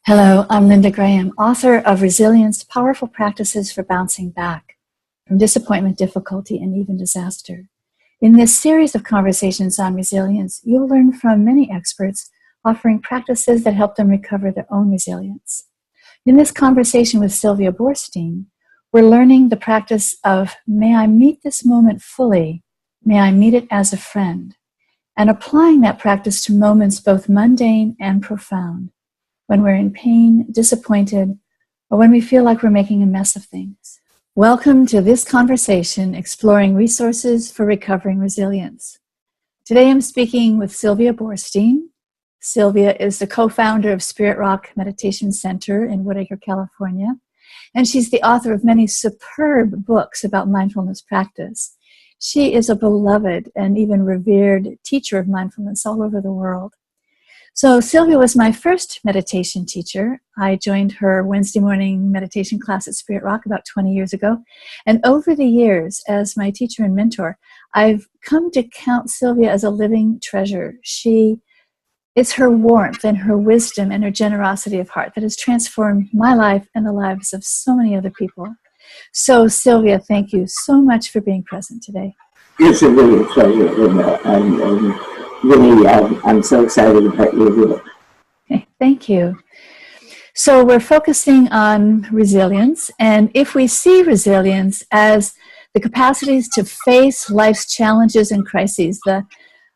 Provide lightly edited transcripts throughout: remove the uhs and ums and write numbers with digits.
Hello, I'm Linda Graham, author of Resilience, Powerful Practices for Bouncing Back from Disappointment, Difficulty, and Even Disaster. In this series of conversations on resilience, you'll learn from many experts offering practices that help them recover their own resilience. In this conversation with Sylvia Boorstein, we're learning the practice of, may I meet this moment fully, may I meet it as a friend, and applying that practice to moments both mundane and profound, when we're in pain, disappointed, or when we feel like we're making a mess of things. Welcome to this conversation exploring resources for recovering resilience. Today I'm speaking with Sylvia Boorstein. Sylvia is the co-founder of Spirit Rock Meditation Center in Woodacre, California, and she's the author of many superb books about mindfulness practice. She is a beloved and even revered teacher of mindfulness all over the world. So Sylvia was my first meditation teacher. I joined her Wednesday morning meditation class at Spirit Rock about 20 years ago. And over the years, as my teacher and mentor, I've come to count Sylvia as a living treasure. It's her warmth and her wisdom and her generosity of heart that has transformed my life and the lives of so many other people. So Sylvia, thank you so much for being present today. It's a real pleasure, really, I'm so excited about your book. Okay, thank you. So we're focusing on resilience, and if we see resilience as the capacities to face life's challenges and crises, the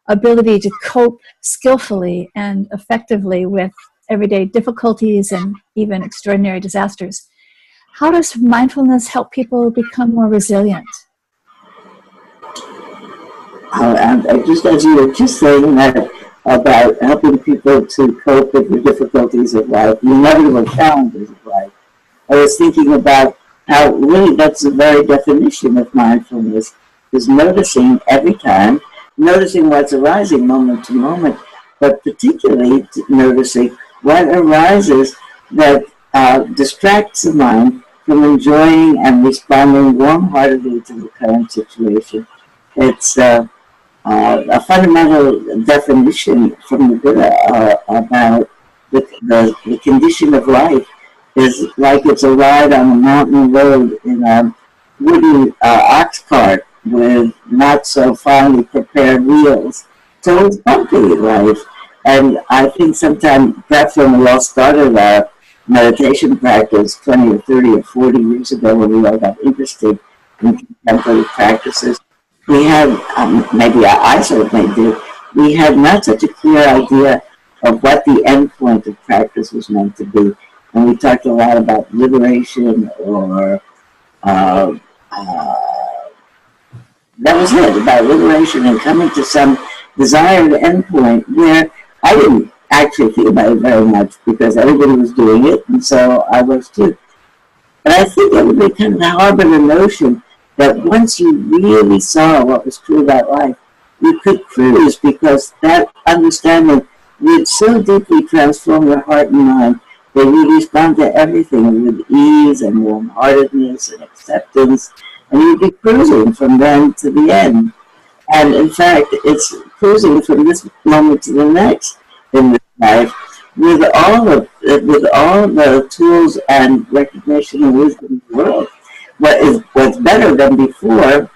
ability to cope skillfully and effectively with everyday difficulties and even extraordinary disasters, how does mindfulness help people become more resilient? Just as you were just saying that about helping people to cope with the difficulties of life, the inevitable challenges of life, I was thinking about how really that's the very definition of mindfulness, is noticing every time, noticing what's arising moment to moment, but particularly noticing what arises that distracts the mind from enjoying and responding warm-heartedly to the current situation. It's a fundamental definition from the Buddha about the condition of life is like it's a ride on a mountain road in a wooden ox cart with not so finely prepared wheels. So it's bumpy life. And I think sometime, perhaps when we all started our meditation practice 20 or 30 or 40 years ago, when we all got interested in contemplative practices, we had, maybe I certainly did, we had not such a clear idea of what the end point of practice was meant to be. And we talked a lot about liberation or, that was it, about liberation and coming to some desired end point where I didn't actually think about it very much because everybody was doing it, and so I was too. But I think everybody kind of harbored a notion that once you really saw what was true about life, you could cruise because that understanding would so deeply transform your heart and mind that you respond to everything with ease and warm-heartedness and acceptance, and you'd be cruising from then to the end. And in fact, it's cruising from this moment to the next in this life with all the tools and recognition and wisdom in the world. What's better than before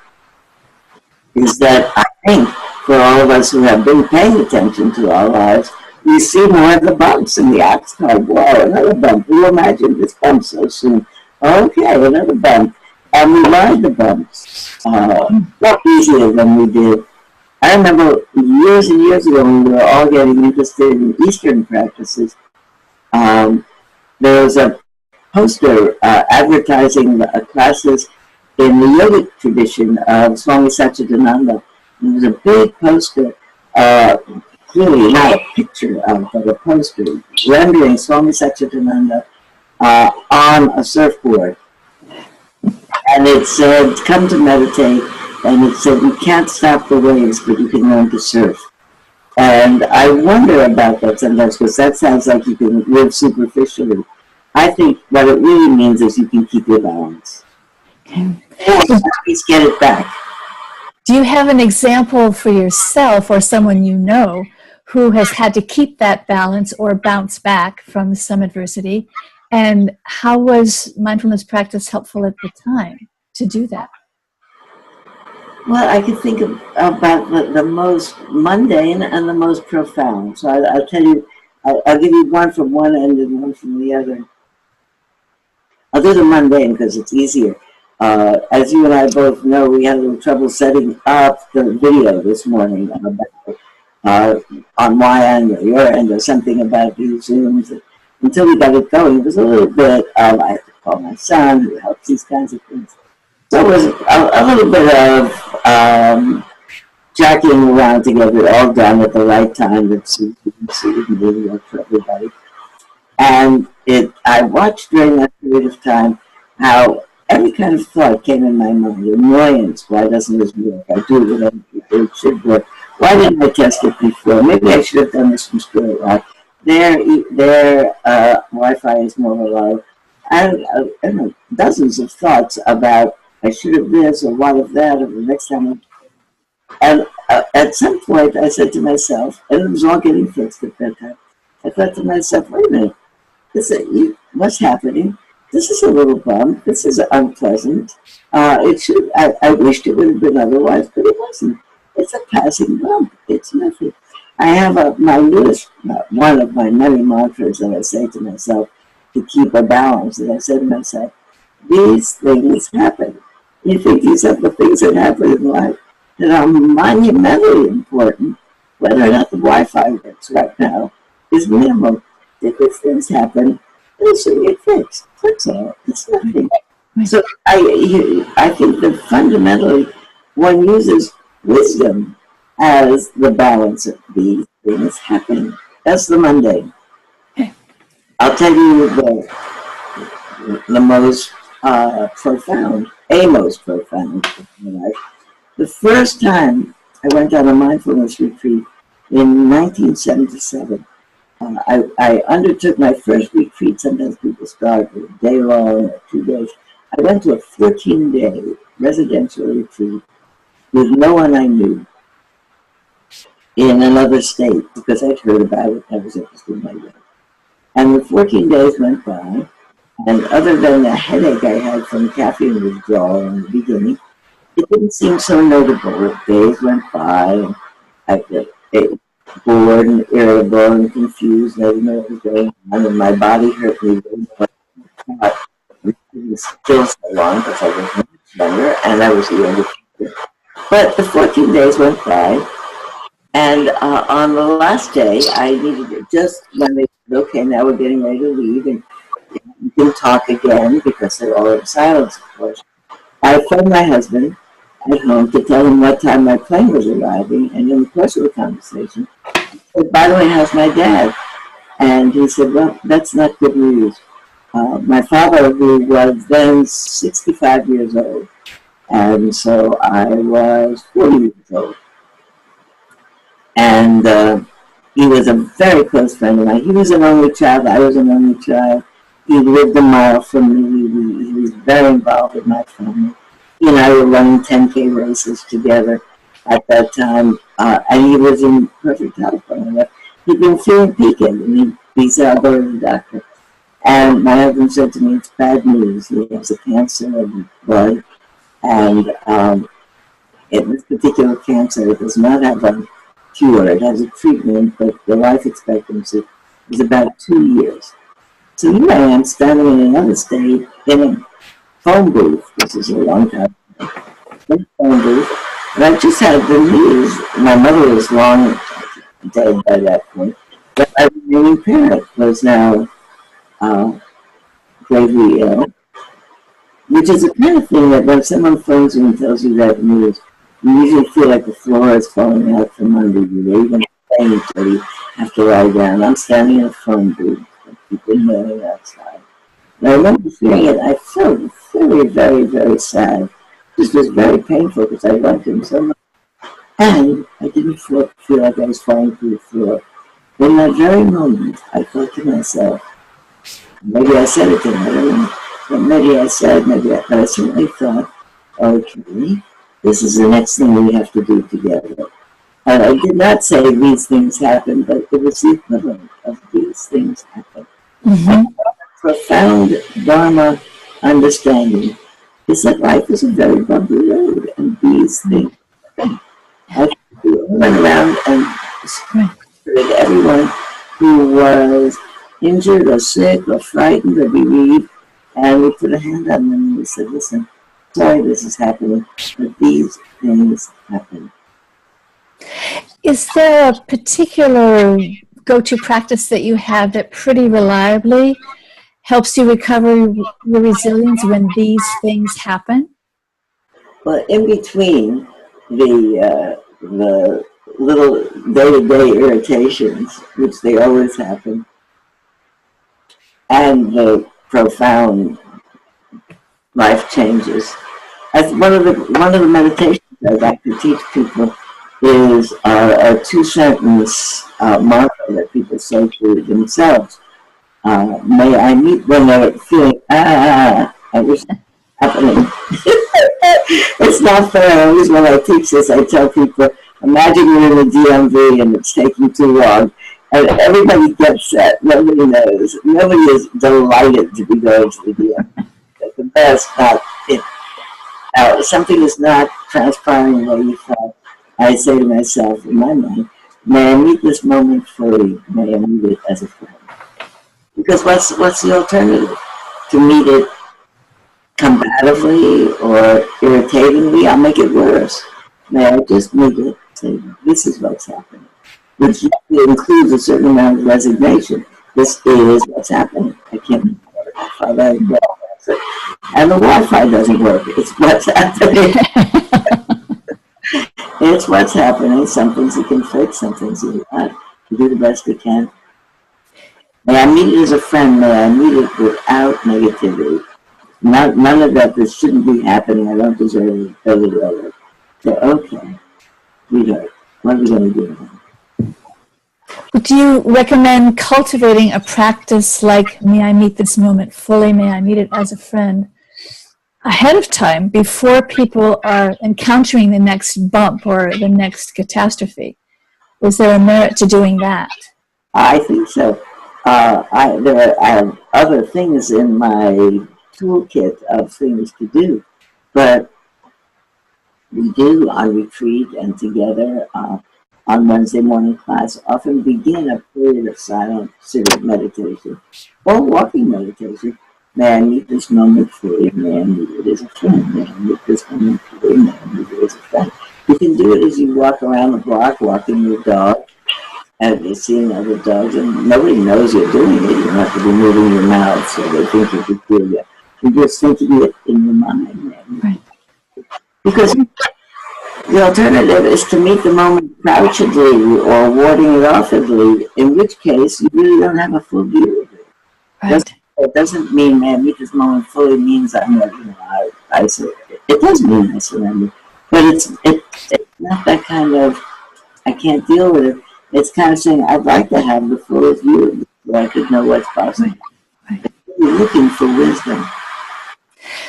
is that I think for all of us who have been paying attention to our lives, we see more of the bumps in the ox cart. Wow, another bump. We imagined this bump so soon. Okay, another bump. And we ride the bumps much easier than we did. I remember years and years ago when we were all getting interested in Eastern practices, there was a poster advertising classes in the yogic tradition of Swami Satchidananda. It was a big poster, clearly not a picture of, but a poster rendering Swami Satchidananda on a surfboard. And it said, come to meditate, and it said, you can't stop the waves, but you can learn to surf. And I wonder about that sometimes, because that sounds like you can live superficially. I think what it really means is you can keep your balance. Or at least get it back. Do you have an example for yourself or someone you know who has had to keep that balance or bounce back from some adversity. And how was mindfulness practice helpful at the time to do that? Well, I could think about the most mundane and the most profound. So I'll tell you, I'll give you one from one end and one from the other. I'll do the mundane because it's easier. As you and I both know, we had a little trouble setting up the video this morning about, on my end or your end or something about these Zooms. Until we got it going, it was a little bit of, I had to call my son who helps these kinds of things. So it was a little bit of jacking around to get it all done at the right time that suited me or for everybody. And I watched during that period of time how every kind of thought came in my mind. Annoyance, why doesn't this work? I do it, it should work. Why didn't I test it before? Maybe I should have done this from school. Their Wi-Fi is more reliable. I don't know, dozens of thoughts about I should have this or what of that or the next time. And at some point I said to myself, and it was all getting fixed at that time, I thought to myself, wait a minute, what's happening? This is a little bump. This is unpleasant. I wished it would have been otherwise, but it wasn't. It's a passing bump. It's nothing. I have my newest, one of my many mantras that I say to myself to keep a balance. And I say to myself, these things happen. You think these are the things that happen in life that are monumentally important, whether or not the Wi-Fi works right now is minimal. If these things happen, they should get fixed. That's all. It's nothing. So I think that fundamentally one uses wisdom as the balance of these things happening. That's the mundane. I'll tell you the most profound, most profound in my life. The first time I went on a mindfulness retreat in 1977, I undertook my first retreat. Sometimes people start with a day long or 2 days. I went to a 14-day residential retreat with no one I knew in another state because I'd heard about it. I was interested in my life. And the 14 days went by, and other than the headache I had from caffeine withdrawal in the beginning, it didn't seem so notable. Days went by, and I got bored and irritable and confused. I didn't know what was going on, and my body hurt me very much. It was still so long because I was much younger, and I was a younger teacher. But the 14 days went by, and on the last day, I needed it just when they said, okay, now we're getting ready to leave, and you can talk again because they're all in silence, of course. I phoned my husband at home to tell him what time my plane was arriving, and in the course of the conversation, I said, by the way, how's my dad? And he said, well, that's not good news. My father, who was then 65 years old, and so I was 40 years old. And he was a very close friend of mine. He was an only child. I was an only child. He lived a mile from me. He was very involved with my family. He and I were running 10K races together at that time. And he was in perfect health. He'd been feeling peaked, and he said, I'll go to the doctor. And my husband said to me, it's bad news. He has a cancer of the blood. And in this particular cancer, it does not have a cure. It has a treatment, but the life expectancy is about 2 years. So here I am standing in another state in a phone booth. This is a long time ago. In a phone booth. And I just had the news. My mother was long dead by that point. But my remaining parent was now gravely ill, which is the kind of thing that when someone phones you and tells you that news, you usually feel like the floor is falling out from under you. They even faint until you have to lie down. I'm standing in a phone booth with people yelling outside. And I remember feeling it. I felt very, very, very sad. This was very painful because I loved him so much. And I didn't feel like I was falling through the floor. In that very moment, I thought to myself, maybe I said it to him, I don't know. But maybe I said, but I certainly thought, okay, this is the next thing we have to do together. And I did not say these things happen, but it was the equivalent of these things happen. Mm-hmm. Profound Dharma understanding is that life is a very bumpy road, and these things happen. I went around and supported everyone who was injured or sick or frightened or bereaved, and we put a hand on them and we said, listen, sorry this is happening, but these things happen. Is there a particular go-to practice that you have that pretty reliably helps you recover your resilience when these things happen? Well, in between the little day-to-day irritations, which they always happen, and the profound life changes, as one of the meditations I like to teach people is a 2-sentence mantra that people say to themselves. May I meet when they're feeling I wish happening. It's not fair. Always when I teach this, I tell people, imagine you're in the DMV and it's taking too long, and everybody gets that. Nobody knows. Nobody is delighted to be going to the DMV. But the best, not it. Now, if something is not transpiring the way you thought, I say to myself in my mind, may I meet this moment fully, may I meet it as a friend. Because what's the alternative? To meet it combatively or irritatingly, I'll make it worse. May I just meet it, say, this is what's happening. Which includes a certain amount of resignation. This is what's happening. I can't find out well. And the Wi-Fi doesn't work. It's what's happening. It's what's happening. Some things you can fix, some things you not. You do the best you can. May I meet it as a friend. May I meet it without negativity. None of that. This shouldn't be happening. I don't deserve it. So, okay, sweetheart, what are we going to do now? Do you recommend cultivating a practice like, may I meet this moment fully, may I meet it as a friend, ahead of time before people are encountering the next bump or the next catastrophe? Is there a merit to doing that? I think so. I have other things in my toolkit of things to do, but we do on retreat and together on Wednesday morning class often begin a period of silent sitting meditation or walking meditation. May I meet this moment fully, may I meet it as a friend, may I meet this moment fully, may I meet it as a friend. You can do it as you walk around the block walking your dog, and you're seeing other dogs, and nobody knows you're doing it. You don't have to be moving your mouth so they think you can feel it. You're just thinking it in your mind. Man. Right. Because the alternative is to meet the moment crouchedly or warding it offedly, in which case you really don't have a full view of it. Right. It doesn't mean, man, meet this moment fully means I'm like, I surrender. It does mean I surrender. But it's not that kind of, I can't deal with it. It's kind of saying, I'd like to have the fullest view of it so I could know what's possible. Right. You're looking for wisdom.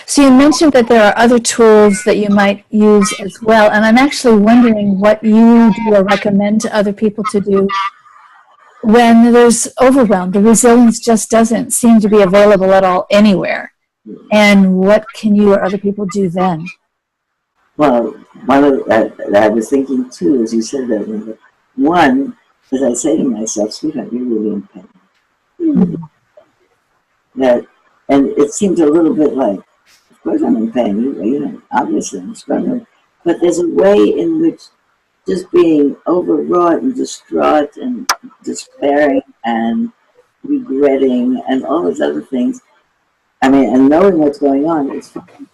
So you mentioned that there are other tools that you might use as well, and I'm actually wondering what you do or recommend to other people to do when there's overwhelm. The resilience just doesn't seem to be available at all anywhere. And what can you or other people do then? Well, one of that I was thinking too, as you said that. One, as I say to myself, sweetheart, you're really in pain. That, and it seems a little bit like, of course I'm in pain, you know, obviously I'm struggling. But there's a way in which just being overwrought and distraught and despairing and regretting and all those other things, I mean, and knowing what's going on is fine.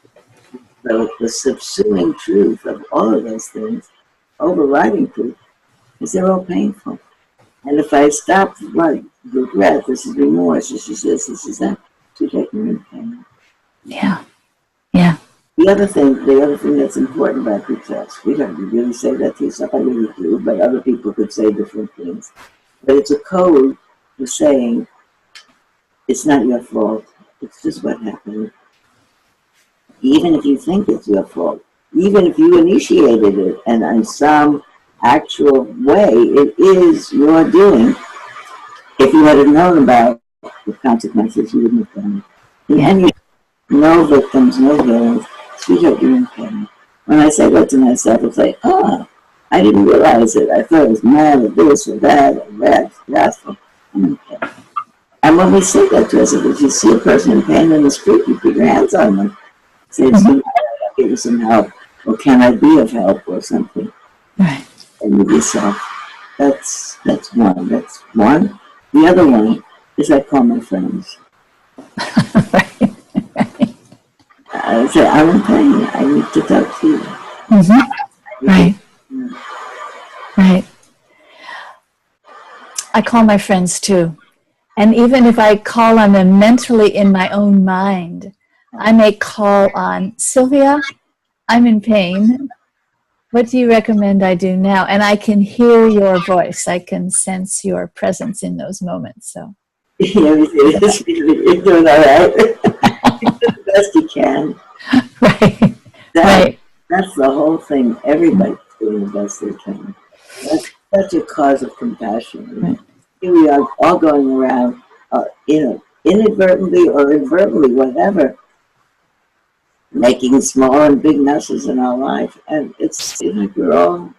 The subsuming truth of all of those things, overriding truth, is they're all painful. And if I stop regret, this is remorse, this is this is that, to take me in pain. Yeah. Yeah. The other thing that's important about yourself, sweetheart, you really say that to yourself, I really do, but other people could say different things. But it's a code for saying, it's not your fault, it's just what happened. Even if you think it's your fault, even if you initiated it, and on some actual way. It is your doing. If you had known about the consequences, you wouldn't have done it. Yeah. And no victims, no villains. Sweetheart, you're in pain. When I say that to myself, it's like, oh, I didn't realize it. I thought it was mad or this or that or that, wrathful. I'm in pain. And when we say that to us, if you see a person in pain in the street, you put your hands on them. Say, I'll give you some help. Or can I be of help or something? Right. And with yourself. That's one. That's one. The other one is I call my friends. Right. I say, I'm in pain. I need to talk to you. Mm-hmm. Right. Right. I call my friends too. And even if I call on them mentally in my own mind, I may call on Sylvia, I'm in pain. What do you recommend I do now? And I can hear your voice. I can sense your presence in those moments. So You're doing all right. You do the best you can. right. Right. That's the whole thing. Everybody's doing the best they can. That's such a cause of compassion. Right. Here we are all going around, inadvertently or inadvertently, whatever, making small and big messes in our life. And it's like we're all,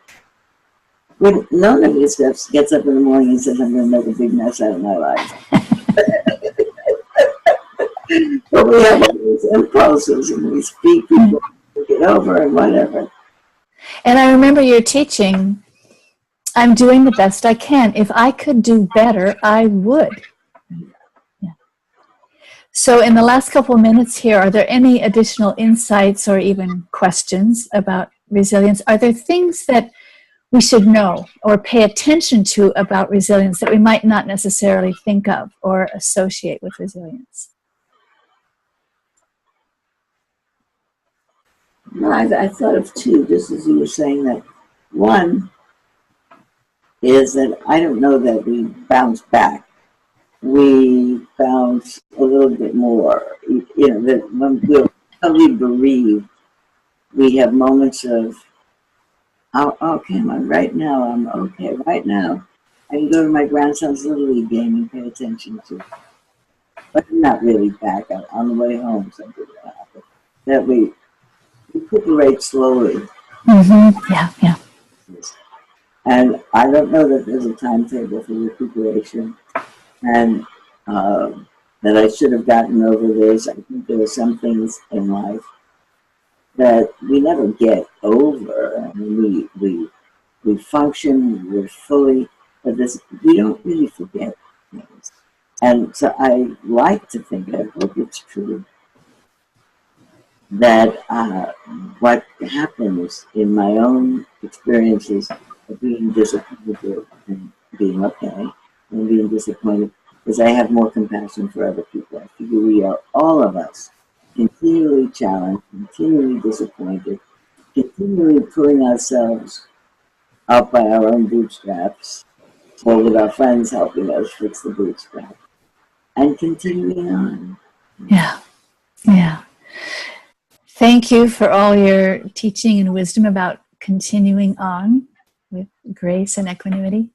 when none of us gets up in the morning and says, I'm going to make a big mess out of my life. But we have all these impulses and we speak before we get over and whatever. And I remember your teaching, I'm doing the best I can. If I could do better, I would. Yeah. So in the last couple of minutes here, are there any additional insights or even questions about resilience? Are there things that we should know or pay attention to about resilience that we might not necessarily think of or associate with resilience? No, I thought of two, just as you were saying that. One is that I don't know that we bounce back. We bounce a little bit more. That when we're totally bereaved, we have moments of, oh, okay, right now, I'm okay. Right now, I can go to my grandson's Little League game and pay attention to. But I'm not really back. On the way home, something will happen. That we recuperate slowly. Mm-hmm. Yeah, yeah. And I don't know that there's a timetable for recuperation, and that I should have gotten over this. I think there are some things in life that we never get over. I mean, we function, we're fully, but we don't really forget things. And so I like to think, I hope it's true, that what happens in my own experiences of being disappointed and being okay and being disappointed is I have more compassion for other people. I figure we are, all of us, continually challenged, continually disappointed, continually pulling ourselves up by our own bootstraps or with our friends helping us fix the bootstrap and continuing on. Yeah, yeah. Thank you for all your teaching and wisdom about continuing on with grace and equanimity.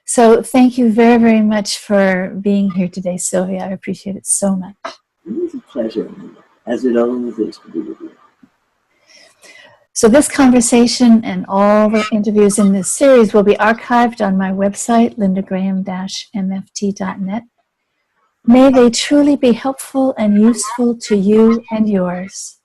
So thank you very, very much for being here today, Sylvia. I appreciate it so much. It was a pleasure, as it always is to be with you. So this conversation and all the interviews in this series will be archived on my website, lindagraham-mft.net. May they truly be helpful and useful to you and yours.